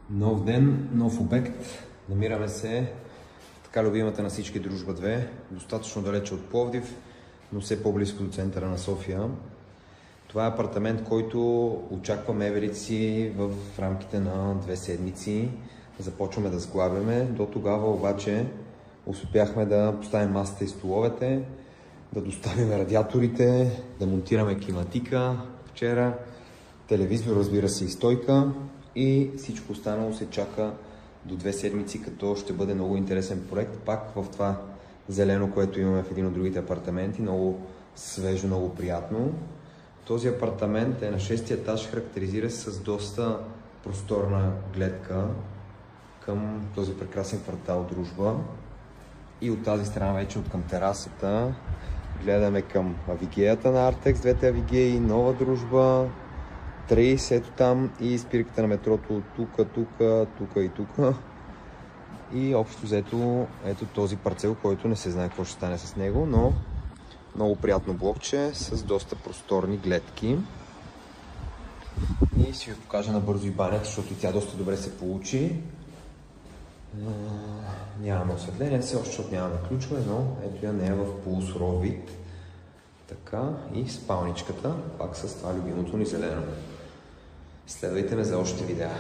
Нов ден, нов обект. Намираме се в така любимата на всички Дружба 2, достатъчно далече от Пловдив, но все по-близко до центъра на София. Това е апартамент, който очакваме еверици в рамките на 2 седмици. Започваме да сглабяме. До тогава обаче успяхме да поставим масата и столовете, да доставим радиаторите, да монтираме климатика вчера, телевизор, разбира се, и стойка, и всичко останало се чака до 2 седмици, като ще бъде много интересен проект. Пак в това зелено, което имаме в един от другите апартаменти, много свежо, много приятно. Този апартамент е на 6-ти етаж, характеризира се с доста просторна гледка към този прекрасен квартал Дружба. И от тази страна вече, от към терасата, гледаме към авигеята на Артекс, двете авигеи, Нова Дружба, 30, ето там, и спирката на метрото тук и тук. И общо взето, ето този парцел, който не се знае какво ще стане с него, но много приятно блокче с доста просторни гледки. И ще ви покажа набързо и банята, защото тя доста добре се получи. Нямаме осветление, все още, защото нямаме ключове, но ето я нея в полусуров вид. Така, и спалничката, пак с това любимото ни зелено. Следвайте ме за още видеа.